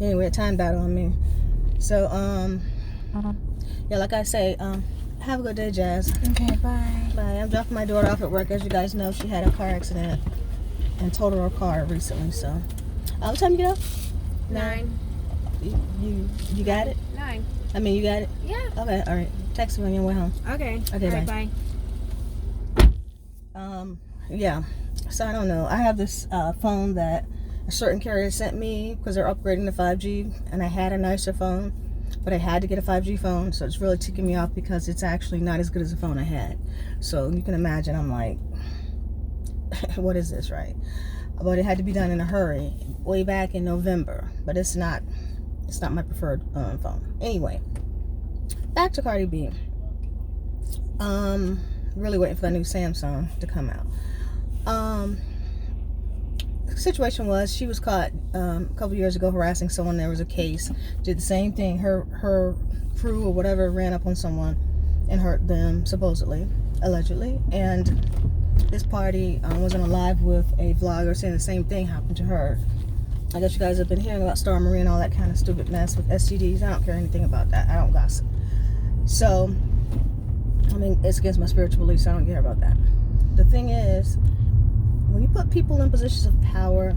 Anyway, a time battle on me. So, yeah, like I say, have a good day, Jazz. Okay, bye. Bye. I'm dropping my daughter off at work. As you guys know, she had a car accident and totaled her car recently. So, what time you get off? 9. You got it? 9. I mean, you got it? Yeah. Okay, all right. Text me on your way home. Okay. Okay, All right, bye. bye. Yeah. So I don't know. I have this phone that a certain carrier sent me because they're upgrading to 5G, and I had a nicer phone, but I had to get a 5G phone, so it's really ticking me off because it's actually not as good as the phone I had. So you can imagine, I'm like, what is this, right? But it had to be done in a hurry, way back in November. But it's not my preferred phone. Anyway, back to Cardi B. Really waiting for the new Samsung to come out. The situation was she was caught a couple years ago harassing someone. There was a case, did the same thing. Her crew or whatever ran up on someone and hurt them, supposedly, allegedly. And this party was on a live with a vlogger saying the same thing happened to her. I guess you guys have been hearing about Star Marie and all that kind of stupid mess with STDs. I don't care anything about that. I don't gossip. So, I mean, it's against my spiritual beliefs. I don't care about that. The thing is, when you put people in positions of power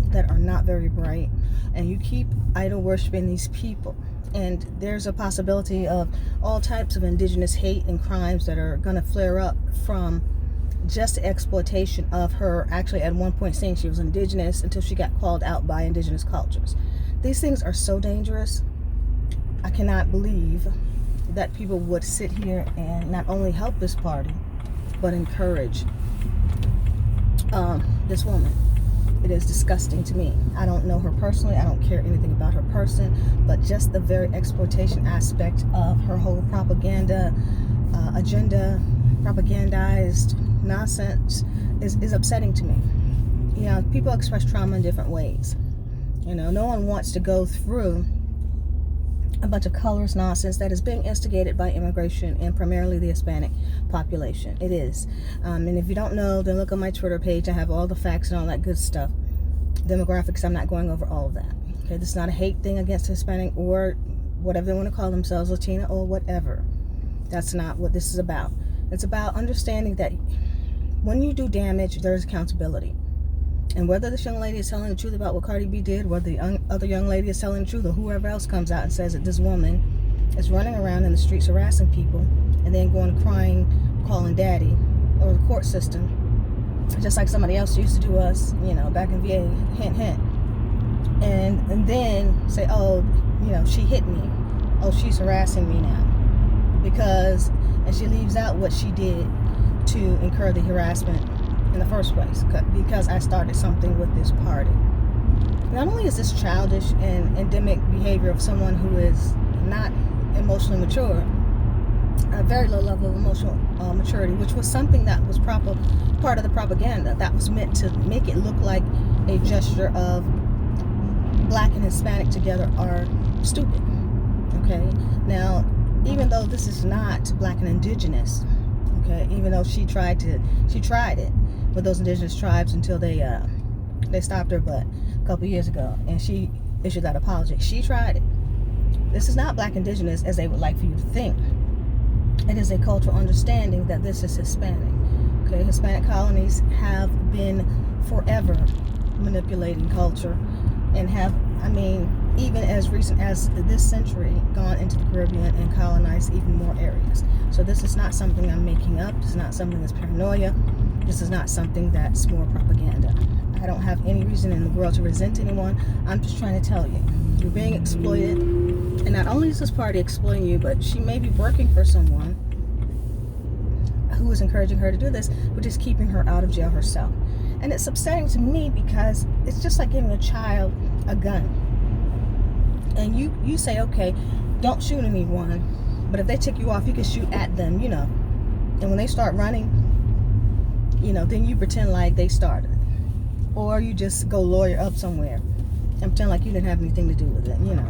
that are not very bright, and you keep idol worshiping these people, and there's a possibility of all types of indigenous hate and crimes that are going to flare up from just the exploitation of her actually at one point saying she was indigenous until she got called out by indigenous cultures. These things are so dangerous. I cannot believe that people would sit here and not only help this party, but encourage this woman. It is disgusting to me. I don't know her personally. I don't care anything about her person, but just the very exploitation aspect of her whole propaganda agenda, propagandized nonsense is upsetting to me. You know, people express trauma in different ways. You know, no one wants to go through a bunch of colorist nonsense that is being instigated by immigration and primarily the Hispanic population. It is. And if you don't know, then look on my Twitter page. I have all the facts and all that good stuff. Demographics, I'm not going over all of that. Okay, this is not a hate thing against Hispanic or whatever they want to call themselves, Latina or whatever. That's not what this is about. It's about understanding that when you do damage, there's accountability. And whether this young lady is telling the truth about what Cardi B did, whether the other young lady is telling the truth, or whoever else comes out and says that this woman is running around in the streets harassing people and then going crying, calling daddy, or the court system, just like somebody else used to do us, you know, back in VA, hint, hint. And then say, oh, you know, she hit me. Oh, she's harassing me now. Because, and she leaves out what she did to incur the harassment in the first place, because I started something with this party. Not only is this childish and endemic behavior of someone who is not emotionally mature, a very low level of emotional maturity, which was something that was part of the propaganda that was meant to make it look like a gesture of black and Hispanic together are stupid. Okay, now even though this is not black and indigenous, okay, even though she tried it with those indigenous tribes until they stopped her butt a couple years ago, and she issued that apology. She tried it. This is not black indigenous as they would like for you to think. It is a cultural understanding that this is Hispanic. Okay, Hispanic colonies have been forever manipulating culture and have, I mean, even as recent as this century, gone into the Caribbean and colonized even more areas. So this is not something I'm making up. This is not something that's paranoia. This is not something that's more propaganda. I don't have any reason in the world to resent anyone. I'm just trying to tell you, you're being exploited. And not only is this party exploiting you, but she may be working for someone who is encouraging her to do this, but is keeping her out of jail herself. And it's upsetting to me because it's just like giving a child a gun. And you say, okay, don't shoot anyone, but if they tick you off, you can shoot at them, you know. And when they start running, you know, then you pretend like they started. Or you just go lawyer up somewhere and pretend like you didn't have anything to do with it, you know.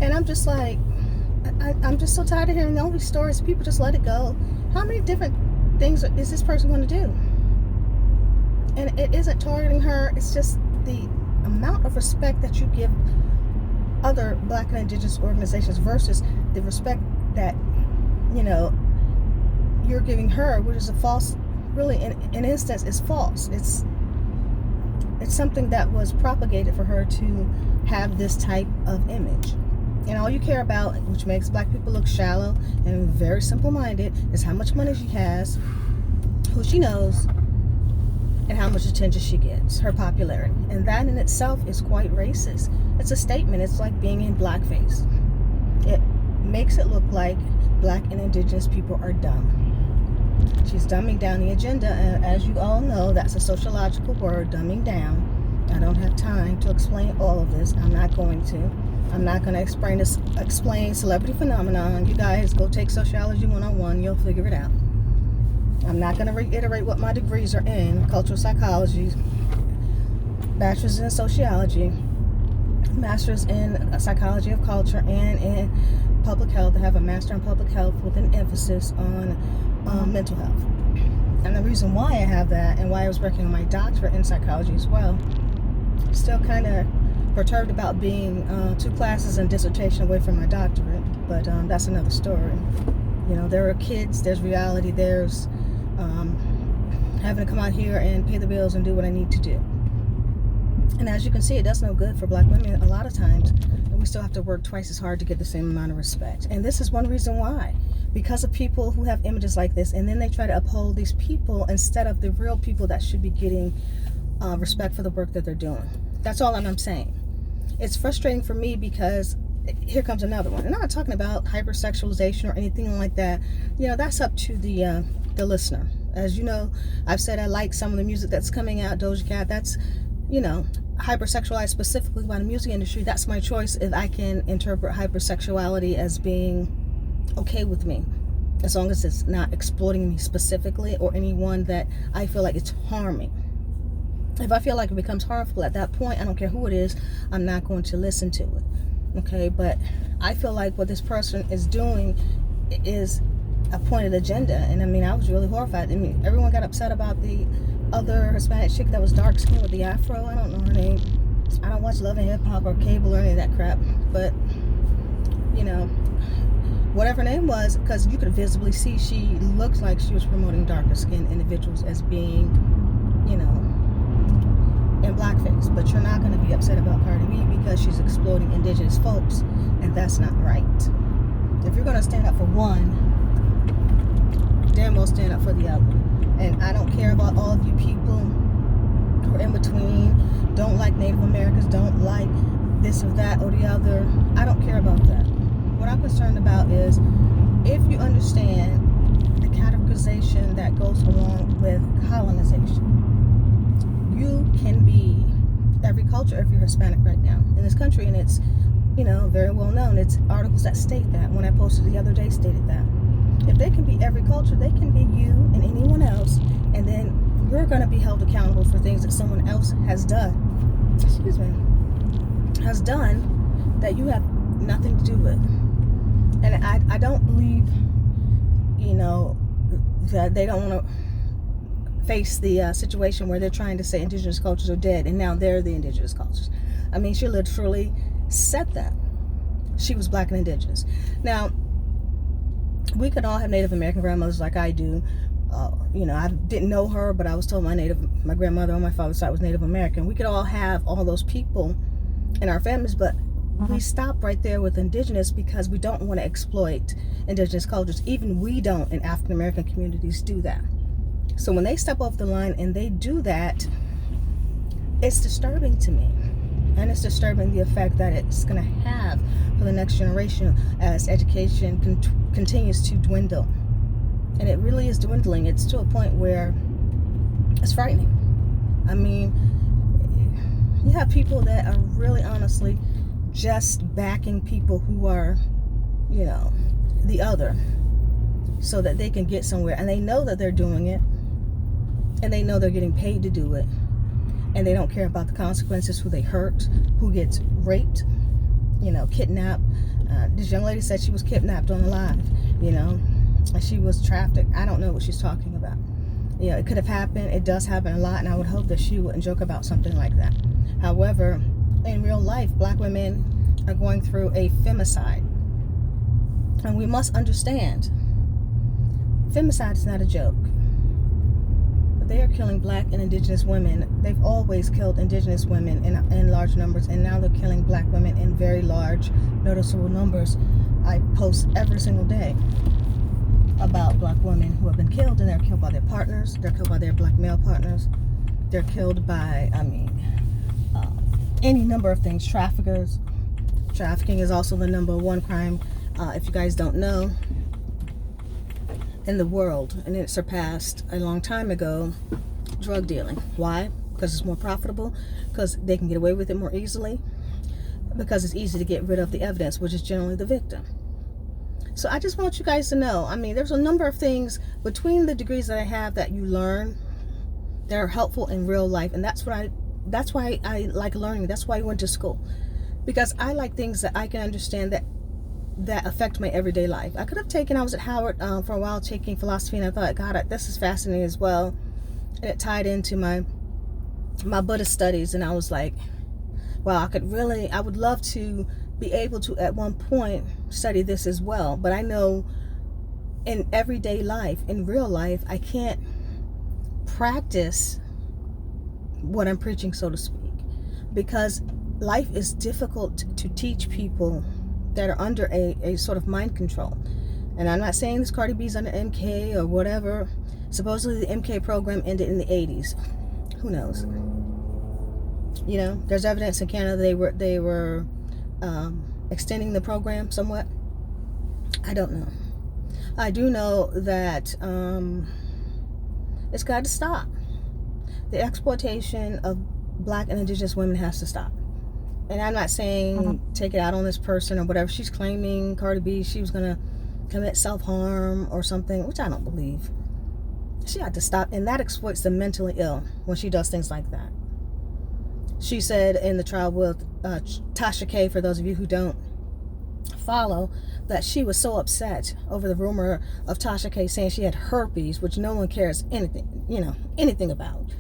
And I'm just like, I'm just so tired of hearing all these stories. People just let it go. How many different things is this person going to do? And it isn't targeting her. It's just the amount of respect that you give other Black and Indigenous organizations versus the respect that, you know, you're giving her, which is a false, really in an instance is false. It's something that was propagated for her to have this type of image. And all you care about, which makes Black people look shallow and very simple-minded, is how much money she has, who she knows, and how much attention she gets, her popularity. And that in itself is quite racist. It's a statement. It's like being in blackface. It makes it look like Black and Indigenous people are dumb. She's dumbing down the agenda, and as you all know, that's a sociological word, dumbing down. I don't have time to explain all of this. I'm not going to. I'm not going to explain celebrity phenomenon. You guys go take sociology 101. You'll figure it out. I'm not going to reiterate what my degrees are in: cultural psychology, bachelor's in sociology, master's in psychology of culture, and in public health. I have a master in public health with an emphasis on mental health. And the reason why I have that, and why I was working on my doctorate in psychology as well, still kind of perturbed about being 2 classes and dissertation away from my doctorate, but that's another story. You know, there are kids, there's reality, there's having to come out here and pay the bills and do what I need to do. And as you can see, it does no good for Black women a lot of times, and we still have to work twice as hard to get the same amount of respect. And this is one reason why. Because of people who have images like this, and then they try to uphold these people instead of the real people that should be getting respect for the work that they're doing. That's all I'm saying. It's frustrating for me because here comes another one. And I'm not talking about hypersexualization or anything like that. You know, that's up to the listener. As you know, I've said I like some of the music that's coming out, Doja Cat. That's, you know, hypersexualized specifically by the music industry. That's my choice if I can interpret hypersexuality as being okay with me, as long as it's not exploiting me specifically or anyone that I feel like it's harming. If I feel like it becomes harmful at that point, I don't care who it is, I'm not going to listen to it. Okay, but I feel like what this person is doing is a pointed agenda. And I mean, I was really horrified. I mean, everyone got upset about the other Hispanic chick that was dark skinned with the afro. I don't know her name. I don't watch Love and Hip Hop or cable or any of that crap, but you know, whatever her name was, because you could visibly see she looked like she was promoting darker skinned individuals as being, you know, in blackface. But you're not going to be upset about Cardi B because she's exploiting indigenous folks, and that's not right. If you're going to stand up for one, damn well stand up for the other. And I don't care about all of you people who are in between, don't like Native Americans, don't like this or that or the other. I don't care about that. What I'm concerned about is if you understand the categorization that goes along with colonization, you can be every culture if you're Hispanic right now in this country, and it's, you know, very well known. It's articles that state that. When I posted the other day stated that. If they can be every culture, they can be you and anyone else, and then you're going to be held accountable for things that someone else has done. Has done that you have nothing to do with. And I don't believe, you know, that they don't want to face the situation where they're trying to say indigenous cultures are dead, and now they're the indigenous cultures. I mean, she literally said that. She was Black and indigenous. Now, we could all have Native American grandmothers like I do. You know, I didn't know her, but I was told my grandmother on my father's side was Native American. We could all have all those people in our families, but we stop right there with indigenous because we don't want to exploit indigenous cultures. Even we don't in African American communities do that. So when they step off the line and they do that, it's disturbing to me. And it's disturbing the effect that it's going to have for the next generation as education continues to dwindle. And it really is dwindling. It's to a point where it's frightening. I mean, you have people that are really honestly just backing people who are, you know, the other, so that they can get somewhere. And they know that they're doing it, and they know they're getting paid to do it, and they don't care about the consequences, who they hurt, who gets raped, you know, kidnapped. This young lady said she was kidnapped on live, you know, and she was trafficked. I don't know what she's talking about. You know, it could have happened. It does happen a lot, and I would hope that she wouldn't joke about something like that. However, in real life, black women are going through a femicide. And we must understand, femicide is not a joke. They are killing black and indigenous women. They've always killed indigenous women in large numbers, and now they're killing black women in very large, noticeable numbers. I post every single day about black women who have been killed, and they're killed by their partners. They're killed by their black male partners. They're killed by, any number of things. Traffickers. Trafficking is also the #1 crime, if you guys don't know, in the world, and it surpassed a long time ago drug dealing. Why? Because it's more profitable, because they can get away with it more easily, because it's easy to get rid of the evidence, which is generally the victim. So I just want you guys to know, there's a number of things between the degrees that I have that you learn that are helpful in real life, and that's why I like learning. That's why I went to school, because I like things that I can understand that affect my everyday life. I was at Howard for a while taking philosophy, and I thought, God, this is fascinating as well. And it tied into my Buddhist studies, and I was like, wow, I would love to be able to at one point study this as well. But I know in everyday life, in real life, I can't practice what I'm preaching, so to speak, because life is difficult to teach people that are under a sort of mind control. And I'm not saying this Cardi B's under MK or whatever. Supposedly the MK program ended in the 80s. Who knows? There's evidence in Canada they were extending the program somewhat. I don't know. I do know that it's got to stop. The exploitation of black and indigenous women has to stop. And I'm not saying take it out on this person or whatever. She's claiming, Cardi B, she was going to commit self-harm or something, which I don't believe. She had to stop. And that exploits the mentally ill when she does things like that. She said in the trial with Tasha K, for those of you who don't follow, that she was so upset over the rumor of Tasha K saying she had herpes, which no one cares anything about.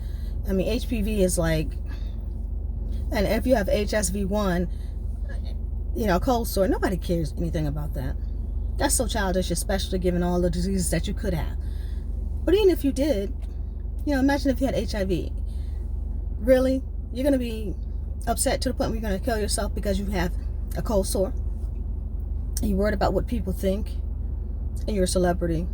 HPV is like, and if you have HSV1, cold sore, nobody cares anything about that. That's so childish, especially given all the diseases that you could have. But even if you did, imagine if you had HIV. Really? You're going to be upset to the point where you're going to kill yourself because you have a cold sore? Are you worried about what people think? And you're a celebrity.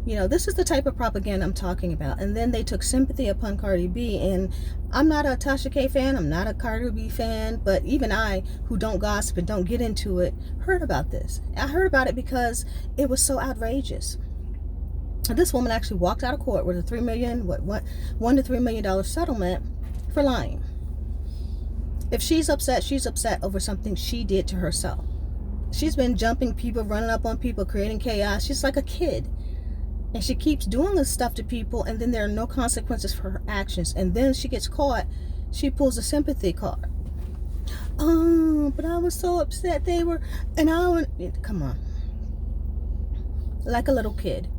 This is the type of propaganda I'm talking about. And then they took sympathy upon Cardi B. And I'm not a Tasha K fan. I'm not a Cardi B fan. But even I, who don't gossip and don't get into it, heard about this. I heard about it because it was so outrageous. This woman actually walked out of court with a $1 to $3 million settlement for lying. If she's upset over something she did to herself. She's been jumping people, running up on people, creating chaos. She's like a kid. And she keeps doing this stuff to people, and then there are no consequences for her actions. And then she gets caught. She pulls a sympathy card. Oh, but I was so upset. Come on. Like a little kid.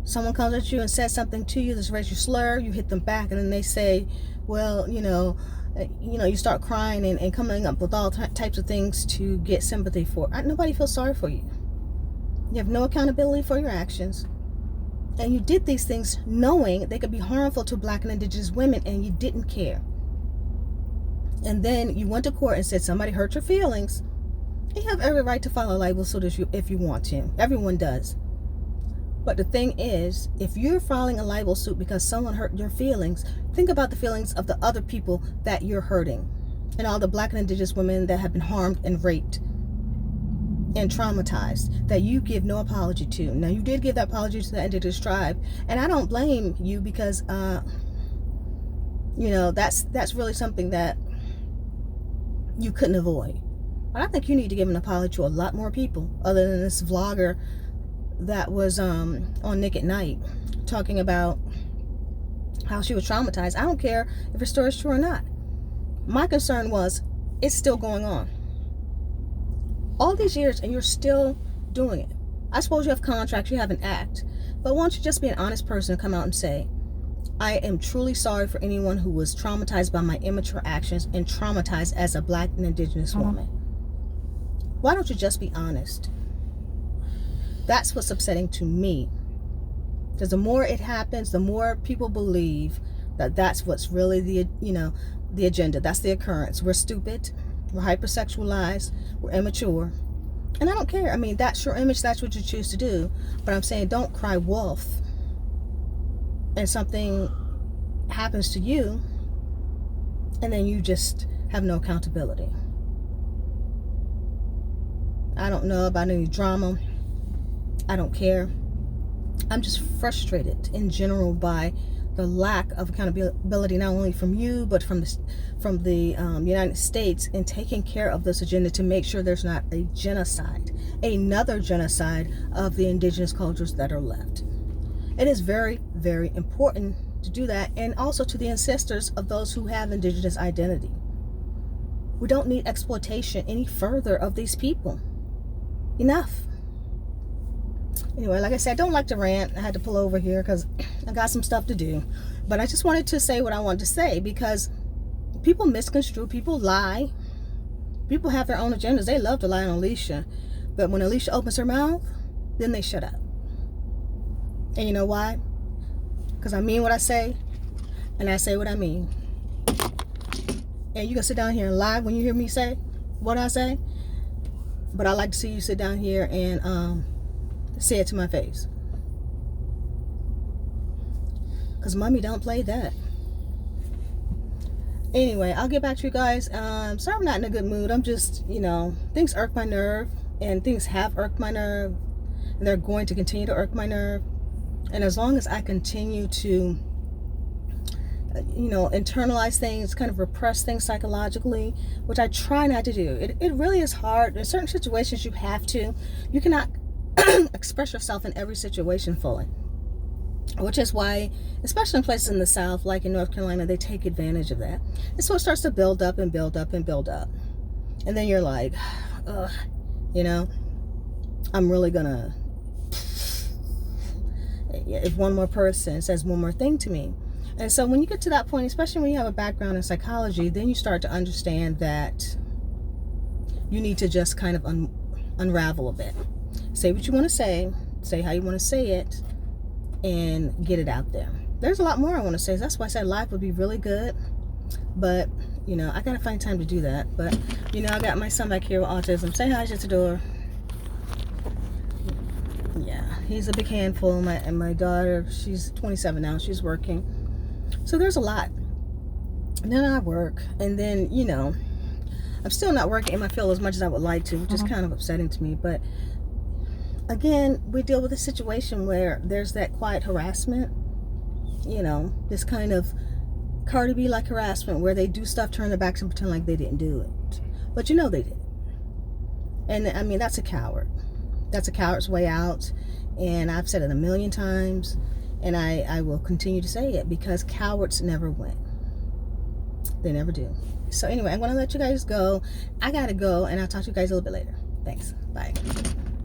Someone comes at you and says something to you that's racial slur. You hit them back, and then they say, well, you start crying and coming up with all types of things to get sympathy for. Nobody feels sorry for you. You have no accountability for your actions. And you did these things knowing they could be harmful to black and indigenous women, and you didn't care. And then you went to court and said somebody hurt your feelings. You have every right to file a libel suit if you want to. Everyone does. But the thing is, if you're filing a libel suit because someone hurt your feelings, think about the feelings of the other people that you're hurting, and all the black and indigenous women that have been harmed and raped and traumatized that you give no apology to. Now, you did give that apology to the indigenous tribe, and I don't blame you because that's really something that you couldn't avoid. But I think you need to give an apology to a lot more people other than this vlogger that was on Nick at Night talking about how she was traumatized. I don't care if her story is true or not. My concern was it's still going on. All these years and you're still doing it. I suppose you have contracts, you have an act. But why don't you just be an honest person and come out and say, I am truly sorry for anyone who was traumatized by my immature actions and traumatized as a Black and Indigenous woman. Why don't you just be honest? That's what's upsetting to me. Because the more it happens, the more people believe that that's what's really the agenda. That's the occurrence. We're stupid. We're hypersexualized. We're immature. And I don't care. I mean, that's your image. That's what you choose to do. But I'm saying don't cry wolf and something happens to you and then you just have no accountability. I don't know about any drama. I don't care. I'm just frustrated in general by the lack of accountability, not only from you, but from the United States in taking care of this agenda to make sure there's not a genocide, another genocide of the indigenous cultures that are left. It is very, very important to do that, and also to the ancestors of those who have indigenous identity. We don't need exploitation any further of these people. Enough. Anyway, like I said, I don't like to rant. I had to pull over here because I got some stuff to do. But I just wanted to say what I wanted to say, because people misconstrue, people lie. People have their own agendas. They love to lie on Alicia. But when Alicia opens her mouth, then they shut up. And you know why? Because I mean what I say, and I say what I mean. And you can sit down here and lie when you hear me say what I say. But I like to see you sit down here and say it to my face. Because mommy don't play that. Anyway, I'll get back to you guys. Sorry I'm not in a good mood. I'm just, things irk my nerve. And things have irked my nerve. And they're going to continue to irk my nerve. And as long as I continue to, internalize things, kind of repress things psychologically, which I try not to do. It really is hard. In certain situations you have to. You cannot express yourself in every situation fully. Which is why, especially in places in the South, like in North Carolina, they take advantage of that. And so it starts to build up and build up and build up. And then you're like, ugh, I'm really gonna, if one more person says one more thing to me. And so when you get to that point, especially when you have a background in psychology, then you start to understand that you need to just kind of unravel a bit. Say what you want to say how you want to say it, and get it out there. There's a lot more I want to say. That's why I said live would be really good. But, I got to find time to do that. But, I got my son back here with autism. Say hi, Jitador. Yeah, he's a big handful. And my daughter, she's 27 now. She's working. So there's a lot. And then I work. And then, I'm still not working in my field as much as I would like to, which is kind of upsetting to me. But again, we deal with a situation where there's that quiet harassment, this kind of Cardi B like harassment where they do stuff, turn their backs and pretend like they didn't do it. But they did. And I mean, that's a coward. That's a coward's way out. And I've said it a million times, and I will continue to say it, because cowards never win. They never do. So anyway, I'm going to let you guys go. I got to go, and I'll talk to you guys a little bit later. Thanks. Bye.